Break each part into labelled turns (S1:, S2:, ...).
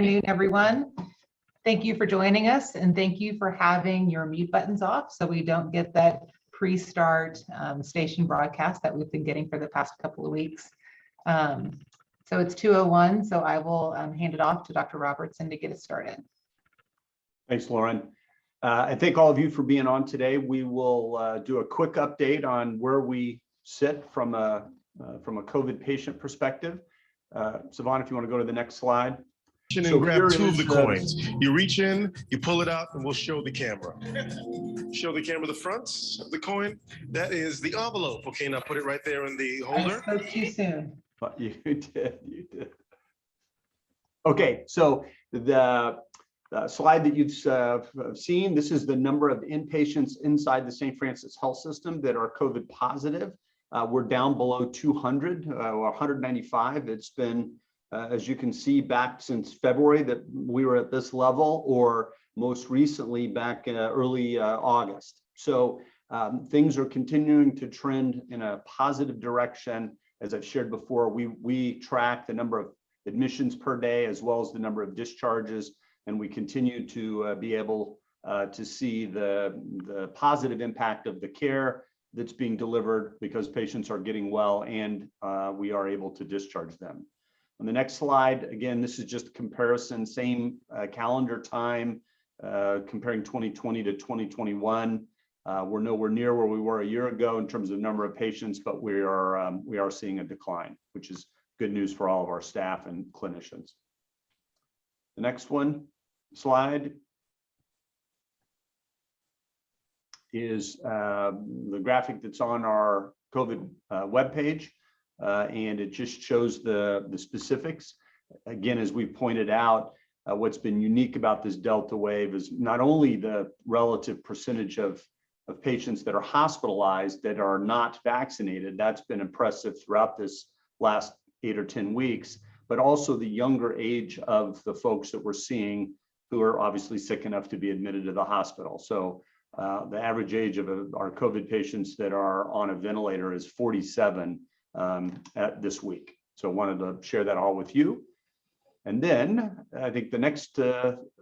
S1: Afternoon, everyone. Thank you for joining us, and thank you for having your mute buttons off so we don't get that pre-start station broadcast that we've been getting for the past couple of weeks. So it's 2:01, so I will hand it off to Dr. Robertson to get us started.
S2: Thanks, Lauren. I thank all of you for being on today. We will do a quick update on where we sit from a COVID patient perspective. Savon, if you want to go to the next slide.
S3: And grab two of the coins. You reach in, you pull it out, and we'll show the camera. Show the camera the front of the coin. That is the envelope. Okay, now put it right there in the holder.
S1: I spoke too soon.
S2: But you did. Okay, so the slide that you've seen, this is the number of inpatients inside the St. Francis Health System that are COVID positive. We're down below 200, 195. It's been as you can see, back since February that we were at this level, or most recently back in early August. So things are continuing to trend in a positive direction. As I've shared before, we track the number of admissions per day as well as the number of discharges, and we continue to be able to see the positive impact of the care that's being delivered because patients are getting well and we are able to discharge them. On the next slide, again, this is just a comparison, same calendar time, comparing 2020 to 2021. We're nowhere near where we were a year ago in terms of number of patients, but we are seeing a decline, which is good news for all of our staff and clinicians. The next slide is the graphic that's on our COVID webpage. And it just shows the specifics. Again, as we pointed out, what's been unique about this Delta wave is not only the relative percentage of patients that are hospitalized that are not vaccinated. That's been impressive throughout this last 8 or 10 weeks, but also the younger age of the folks that we're seeing who are obviously sick enough to be admitted to the hospital. So the average age of our COVID patients that are on a ventilator is 47. At this week. So I wanted to share that all with you. And then I think the next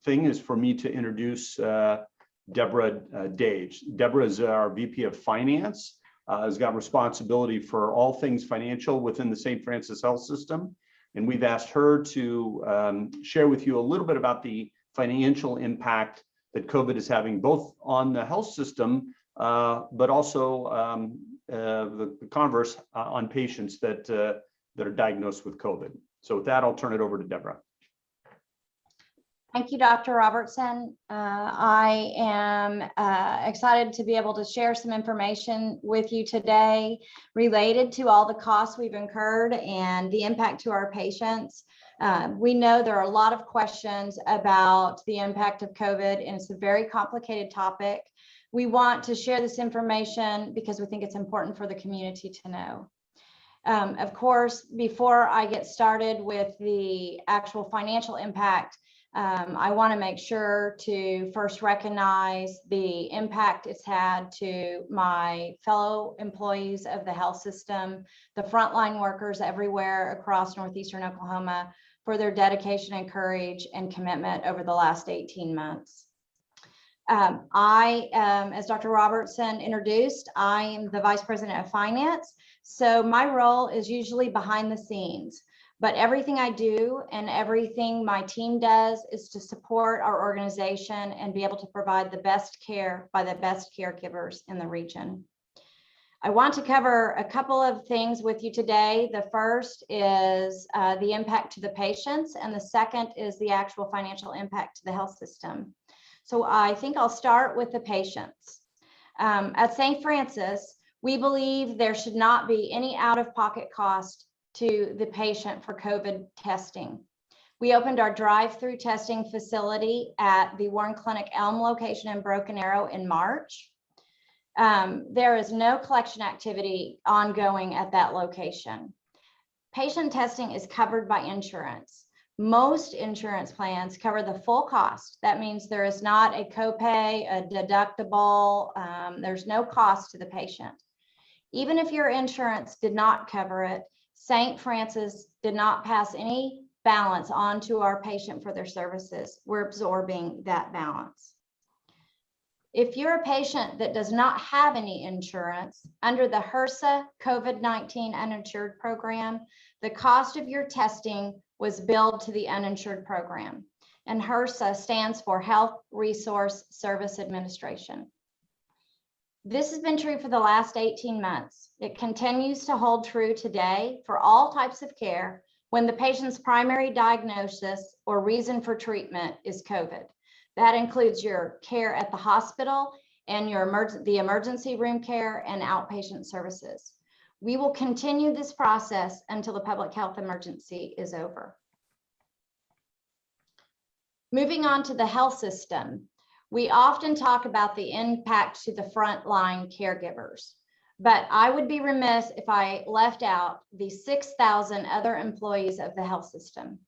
S2: thing is for me to introduce Deborah Dage. Deborah is our VP of Finance, has got responsibility for all things financial within the St. Francis Health System. And we've asked her to share with you a little bit about the financial impact that COVID is having both on the health system, but also the converse on patients that are diagnosed with COVID. So with that, I'll turn it over to Deborah.
S4: Thank you, Dr. Robertson. I am excited to be able to share some information with you today related to all the costs we've incurred and the impact to our patients. We know there are a lot of questions about the impact of COVID, and it's a very complicated topic. We want to share this information because we think it's important for the community to know. Of course, before I get started with the actual financial impact, I want to make sure to first recognize the impact it's had to my fellow employees of the health system, the frontline workers everywhere across northeastern Oklahoma for their dedication and courage and commitment over the last 18 months. As Dr. Robertson introduced, I am the Vice President of Finance. So my role is usually behind the scenes, but everything I do and everything my team does is to support our organization and be able to provide the best care by the best caregivers in the region. I want to cover a couple of things with you today. The first is the impact to the patients, and the second is the actual financial impact to the health system. So I think I'll start with the patients. At St. Francis, we believe there should not be any out-of-pocket cost to the patient for COVID testing. We opened our drive-through testing facility at the Warren Clinic Elm location in Broken Arrow in March. There is no collection activity ongoing at that location. Patient testing is covered by insurance. Most insurance plans cover the full cost. That means there is not a copay, a deductible, there's no cost to the patient. Even if your insurance did not cover it, St. Francis did not pass any balance onto our patient for their services. We're absorbing that balance. If you're a patient that does not have any insurance, under the HRSA COVID-19 uninsured program, the cost of your testing was billed to the uninsured program. And HRSA stands for Health Resource Service Administration. This has been true for the last 18 months. It continues to hold true today for all types of care when the patient's primary diagnosis or reason for treatment is COVID. That includes your care at the hospital and the emergency room care and outpatient services. We will continue this process until the public health emergency is over. Moving on to the health system, we often talk about the impact to the frontline caregivers, but I would be remiss if I left out the 6,000 other employees of the health system.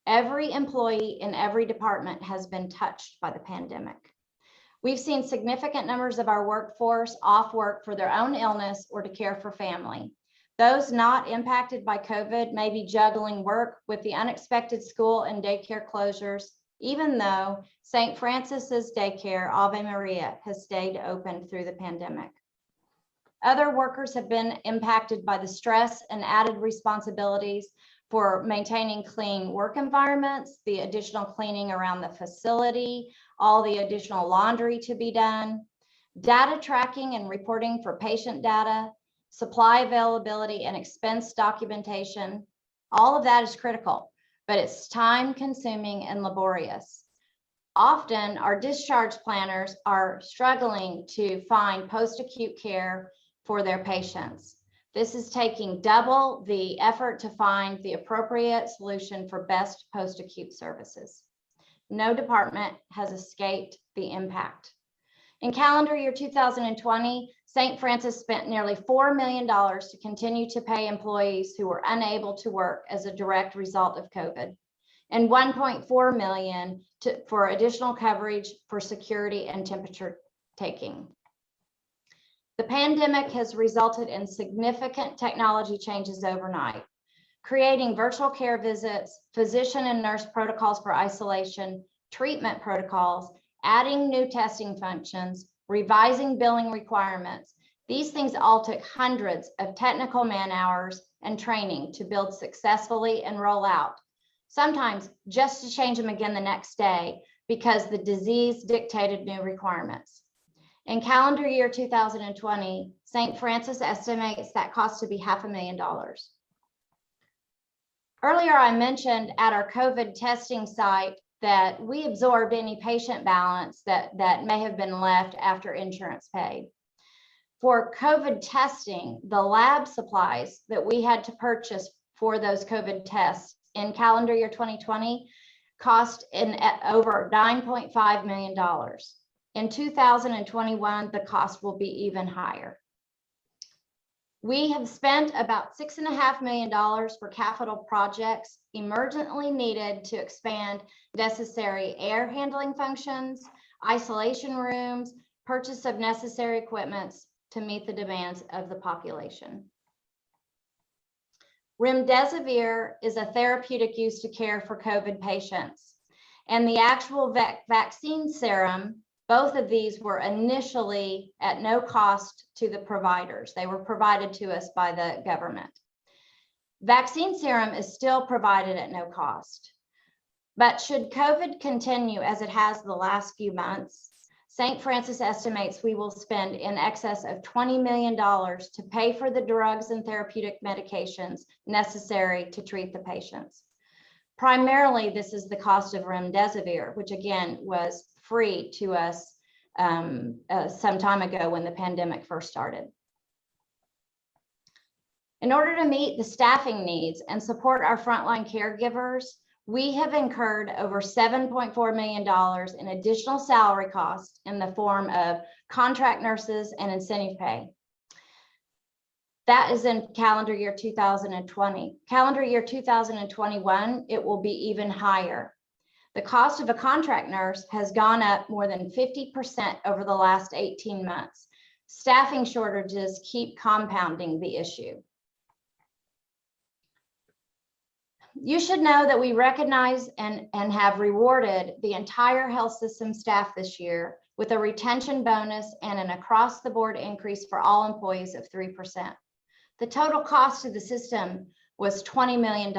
S4: Every employee in every department has been touched by the pandemic. We've seen significant numbers of our workforce off work for their own illness or to care for family. Those not impacted by COVID may be juggling work with the unexpected school and daycare closures, even though St. Francis's Daycare, Ave Maria, has stayed open through the pandemic. Other workers have been impacted by the stress and added responsibilities for maintaining clean work environments, the additional cleaning around the facility, all the additional laundry to be done, data tracking and reporting for patient data, supply availability and expense documentation. All of that is critical, but it's time consuming and laborious. Often our discharge planners are struggling to find post-acute care for their patients. This is taking double the effort to find the appropriate solution for best post-acute services. No department has escaped the impact. In calendar year 2020, St. Francis spent nearly $4 million to continue to pay employees who were unable to work as a direct result of COVID, and $1.4 million for additional coverage for security and temperature taking. The pandemic has resulted in significant technology changes overnight, creating virtual care visits, physician and nurse protocols for isolation, treatment protocols, adding new testing functions, revising billing requirements. These things all took hundreds of technical man-hours and training to build successfully and roll out, sometimes just to change them again the next day because the disease dictated new requirements. In calendar year 2020, St. Francis estimates that cost to be $500,000. Earlier, I mentioned at our COVID testing site that we absorbed any patient balance that may have been left after insurance paid. For COVID testing, the lab supplies that we had to purchase for those COVID tests in calendar year 2020 cost over $9.5 million. In 2021, the cost will be even higher. We have spent about $6.5 million for capital projects emergently needed to expand necessary air handling functions, isolation rooms, purchase of necessary equipment to meet the demands of the population. Remdesivir is a therapeutic used to care for COVID patients, and the actual vaccine serum, both of these were initially at no cost to the providers. They were provided to us by the government. Vaccine serum is still provided at no cost. But should COVID continue as it has the last few months, St. Francis estimates we will spend in excess of $20 million to pay for the drugs and therapeutic medications necessary to treat the patients. Primarily, this is the cost of remdesivir, which again was free to us some time ago when the pandemic first started. In order to meet the staffing needs and support our frontline caregivers, we have incurred over $7.4 million in additional salary costs in the form of contract nurses and incentive pay. That is in calendar year 2020. Calendar year 2021, it will be even higher. The cost of a contract nurse has gone up more than 50% over the last 18 months. Staffing shortages keep compounding the issue. You should know that we recognize and have rewarded the entire health system staff this year with a retention bonus and an across-the-board increase for all employees of 3%. The total cost to the system was $20 million.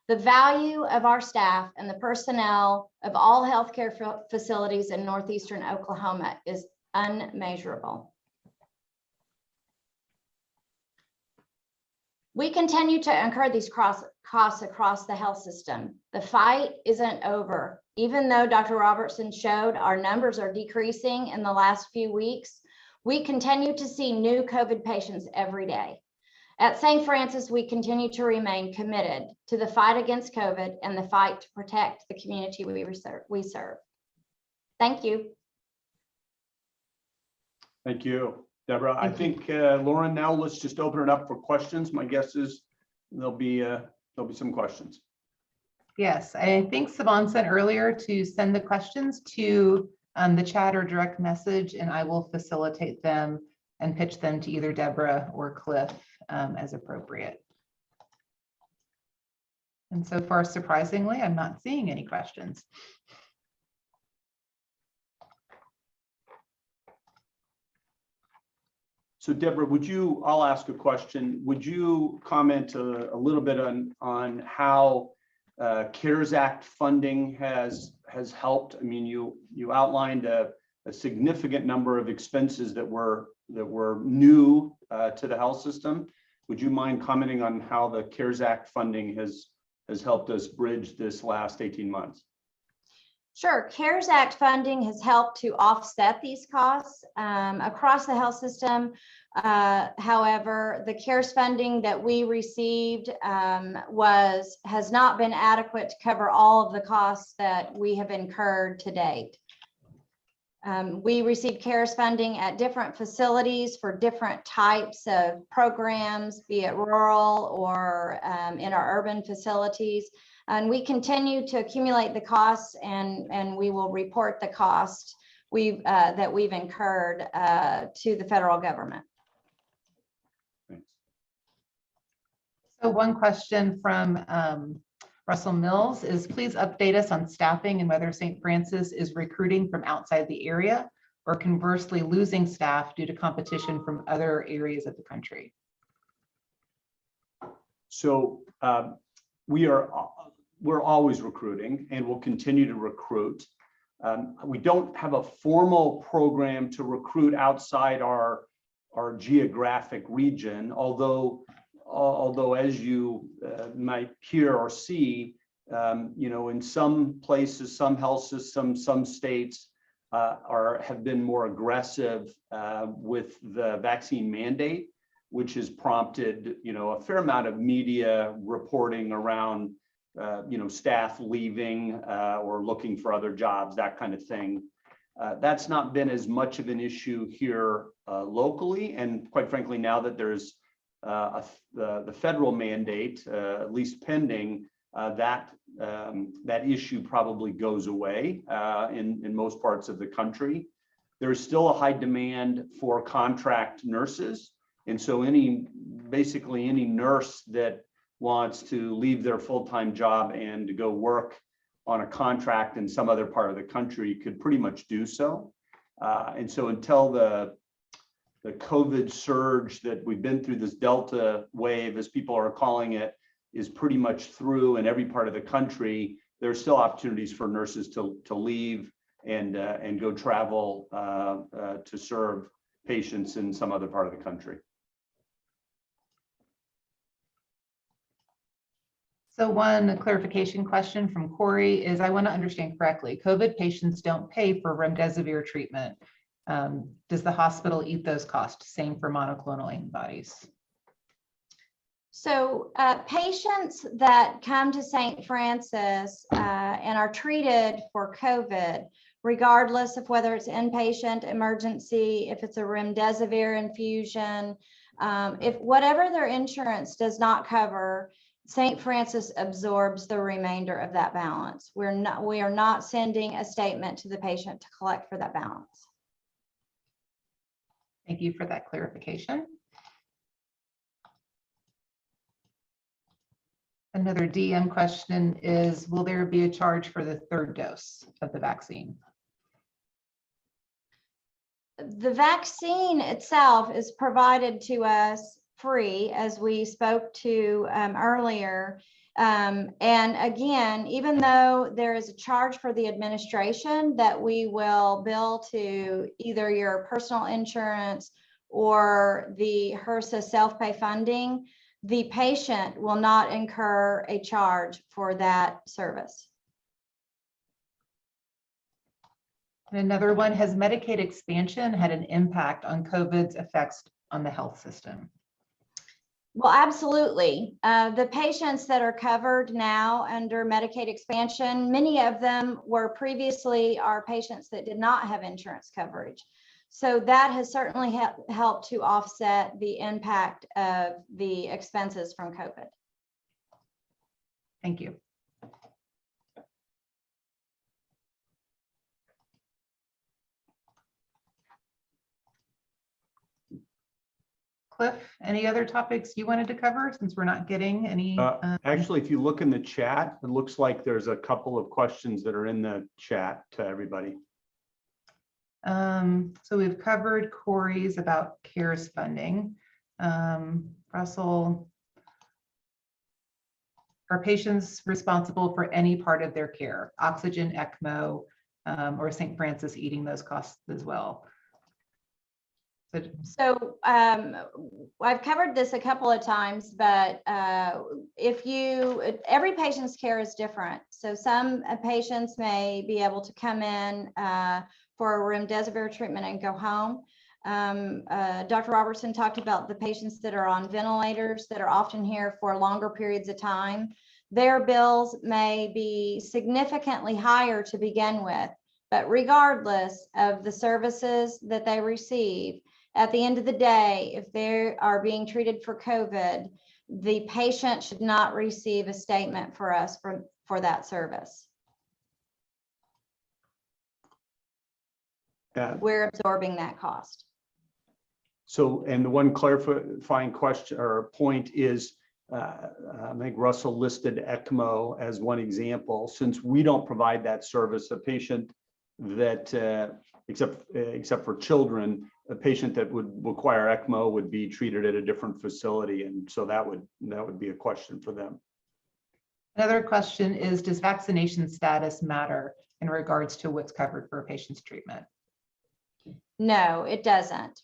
S4: The value of our staff and the personnel of all healthcare facilities in northeastern Oklahoma is unmeasurable. We continue to incur these costs across the health system. The fight isn't over. Even though Dr. Robertson showed our numbers are decreasing in the last few weeks, we continue to see new COVID patients every day. At St. Francis, we continue to remain committed to the fight against COVID and the fight to protect the community we serve. Thank you.
S2: Thank you, Deborah. I think, Lauren, now let's just open it up for questions. My guess is there'll be some questions.
S1: Yes, I think Saban sent earlier to send the questions to the chat or direct message, and I will facilitate them and pitch them to either Deborah or Cliff as appropriate. And so far, surprisingly, I'm not seeing any questions.
S2: So Deborah, I'll ask a question. Would you comment a little bit on how CARES Act funding has helped? I mean, you outlined a significant number of expenses that were new to the health system. Would you mind commenting on how the CARES Act funding has helped us bridge this last 18 months?
S4: Sure. CARES Act funding has helped to offset these costs across the health system. However, the CARES funding that we received has not been adequate to cover all of the costs that we have incurred to date. We received CARES funding at different facilities for different types of programs, be it rural or in our urban facilities. And we continue to accumulate the costs, and we will report the cost that we've incurred to the federal government.
S2: Thanks.
S1: So one question from Russell Mills is, please update us on staffing and whether St. Francis is recruiting from outside the area or conversely losing staff due to competition from other areas of the country.
S2: So we're always recruiting and will continue to recruit. We don't have a formal program to recruit outside our geographic region, although as you might hear or see, in some places, some health systems, some states have been more aggressive with the vaccine mandate, which has prompted a fair amount of media reporting around staff leaving or looking for other jobs, that kind of thing. That's not been as much of an issue here locally, and quite frankly, now that there's the federal mandate, at least pending, that issue probably goes away in most parts of the country. There's still a high demand for contract nurses, and so basically any nurse that wants to leave their full-time job and to go work on a contract in some other part of the country could pretty much do so. And so until the COVID surge that we've been through, this Delta wave, as people are calling it, is pretty much through in every part of the country, there's still opportunities for nurses to leave and go travel to serve patients in some other part of the country.
S1: So one clarification question from Corey is, I want to understand correctly, COVID patients don't pay for remdesivir treatment. Does the hospital eat those costs? Same for monoclonal antibodies.
S4: So patients that come to St. Francis and are treated for COVID, regardless of whether it's inpatient, emergency, if it's a remdesivir infusion, if whatever their insurance does not cover, St. Francis absorbs the remainder of that balance. We are not sending a statement to the patient to collect for that balance.
S1: Thank you for that clarification. Another DM question is, will there be a charge for the third dose of the vaccine?
S4: The vaccine itself is provided to us free, as we spoke to earlier. And again, even though there is a charge for the administration that we will bill to either your personal insurance or the HRSA self-pay funding, the patient will not incur a charge for that service.
S1: And another one, has Medicaid expansion had an impact on COVID's effects on the health system?
S4: Well, absolutely. The patients that are covered now under Medicaid expansion, many of them were previously our patients that did not have insurance coverage. So that has certainly helped to offset the impact of the expenses from COVID.
S1: Thank you. Cliff, any other topics you wanted to cover since we're not getting any?
S2: Actually, if you look in the chat, it looks like there's a couple of questions that are in the chat to everybody.
S1: So we've covered Corey's about CARES funding. Russell, are patients responsible for any part of their care, oxygen, ECMO, or St. Francis eating those costs as well?
S4: So I've covered this a couple of times, but every patient's care is different. So some patients may be able to come in for a remdesivir treatment and go home. Dr. Robertson talked about the patients that are on ventilators that are often here for longer periods of time. Their bills may be significantly higher to begin with, but regardless of the services that they receive, at the end of the day, if they are being treated for COVID, the patient should not receive a statement for us for that service. We're absorbing that cost.
S2: So, and the one clarifying question or point is, I think Russell listed ECMO as one example. Since we don't provide that service, a patient that, except for children, a patient that would require ECMO would be treated at a different facility, and so that would be a question for them.
S1: Another question is, does vaccination status matter in regards to what's covered for a patient's treatment?
S4: No, it doesn't.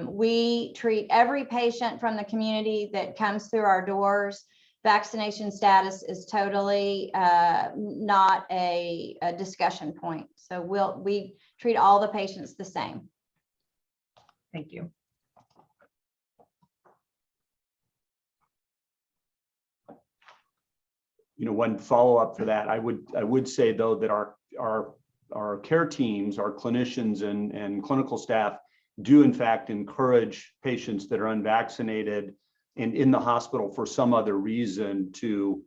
S4: We treat every patient from the community that comes through our doors. Vaccination status is totally not a discussion point. So we treat all the patients the same.
S1: Thank you.
S2: One follow-up for that, I would say though that our care teams, our clinicians and clinical staff do in fact encourage patients that are unvaccinated and in the hospital for some other reason to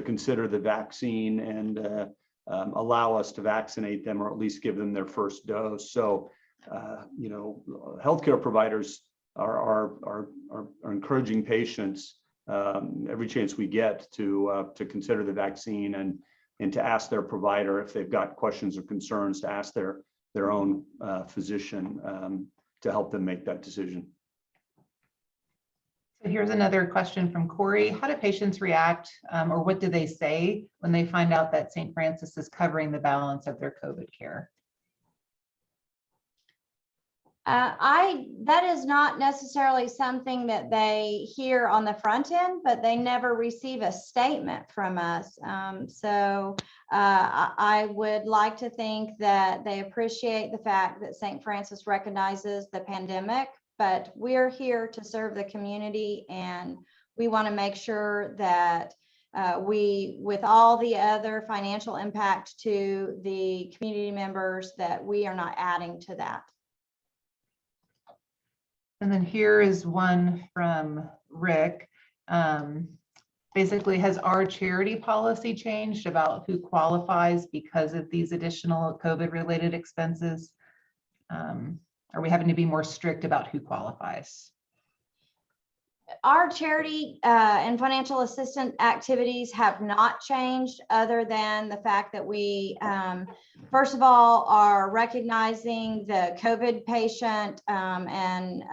S2: consider the vaccine and allow us to vaccinate them, or at least give them their first dose. So healthcare providers are encouraging patients every chance we get to consider the vaccine and to ask their provider if they've got questions or concerns, to ask their own physician to help them make that decision.
S1: So here's another question from Corey. How do patients react, or what do they say when they find out that St. Francis is covering the balance of their COVID care?
S4: That is not necessarily something that they hear on the front end, but they never receive a statement from us. So I would like to think that they appreciate the fact that St. Francis recognizes the pandemic, but we're here to serve the community, and we want to make sure that with all the other financial impact to the community members, that we are not adding to that.
S1: And then here is one from Rick. Basically, has our charity policy changed about who qualifies because of these additional COVID-related expenses? Are we having to be more strict about who qualifies?
S4: Our charity and financial assistance activities have not changed, other than the fact that we, first of all, are recognizing the COVID patient and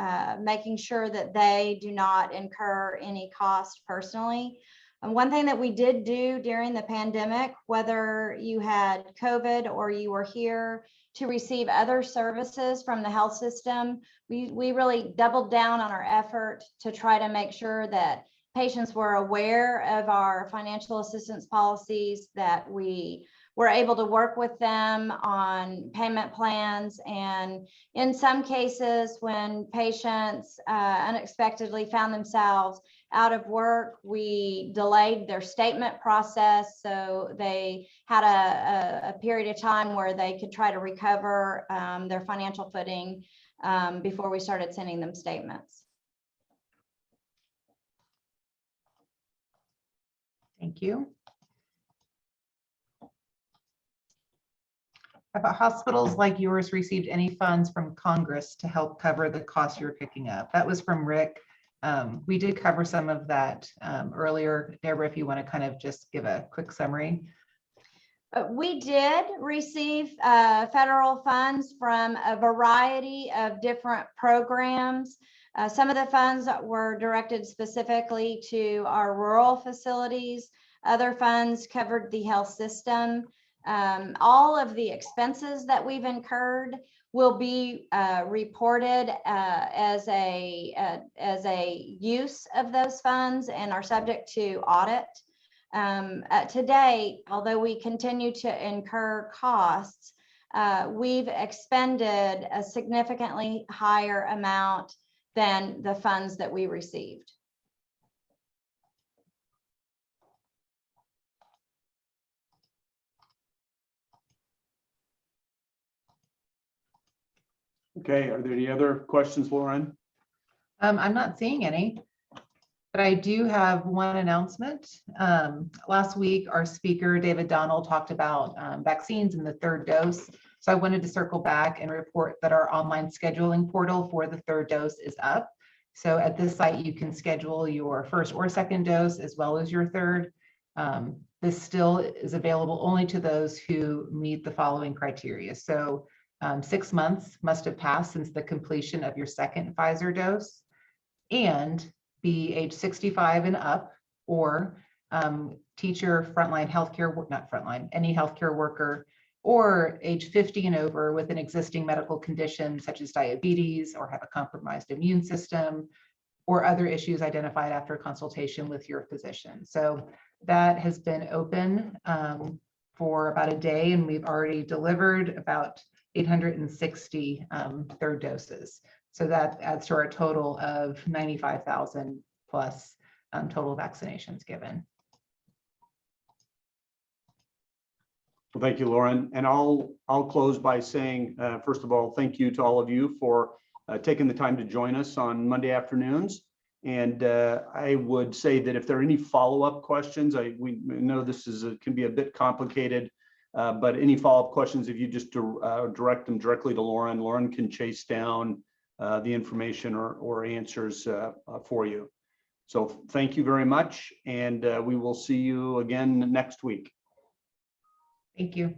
S4: making sure that they do not incur any cost personally. And one thing that we did do during the pandemic, whether you had COVID or you were here to receive other services from the health system, we really doubled down on our effort to try to make sure that patients were aware of our financial assistance policies, that we were able to work with them on payment plans. And in some cases, when patients unexpectedly found themselves out of work, we delayed their statement process. So they had a period of time where they could try to recover their financial footing before we started sending them statements.
S1: Thank you. Have hospitals like yours received any funds from Congress to help cover the costs you're picking up? That was from Rick. We did cover some of that earlier. Deborah, if you want to kind of just give a quick summary.
S4: We did receive federal funds from a variety of different programs. Some of the funds were directed specifically to our rural facilities. Other funds covered the health system. All of the expenses that we've incurred will be reported as a use of those funds and are subject to audit. To date, although we continue to incur costs, we've expended a significantly higher amount than the funds that we received.
S2: Okay, are there any other questions, Lauren?
S1: I'm not seeing any, but I do have one announcement. Last week, our speaker, David Donald, talked about vaccines and the third dose. So I wanted to circle back and report that our online scheduling portal for the third dose is up. So at this site, you can schedule your first or second dose as well as your third. This still is available only to those who meet the following criteria. So 6 months must have passed since the completion of your second Pfizer dose, and be age 65 and up, or teacher, frontline healthcare, not frontline, any healthcare worker, or age 50 and over with an existing medical condition such as diabetes, or have a compromised immune system, or other issues identified after consultation with your physician. So that has been open for about a day, and we've already delivered about 860 third doses. So that adds to our total of 95,000 plus total vaccinations given.
S2: Well, thank you, Lauren. And I'll close by saying, first of all, thank you to all of you for taking the time to join us on Monday afternoons. And I would say that if there are any follow-up questions, we know this can be a bit complicated, but any follow-up questions, if you just direct them directly to Lauren, Lauren can chase down the information or answers for you. So thank you very much, and we will see you again next week.
S1: Thank you.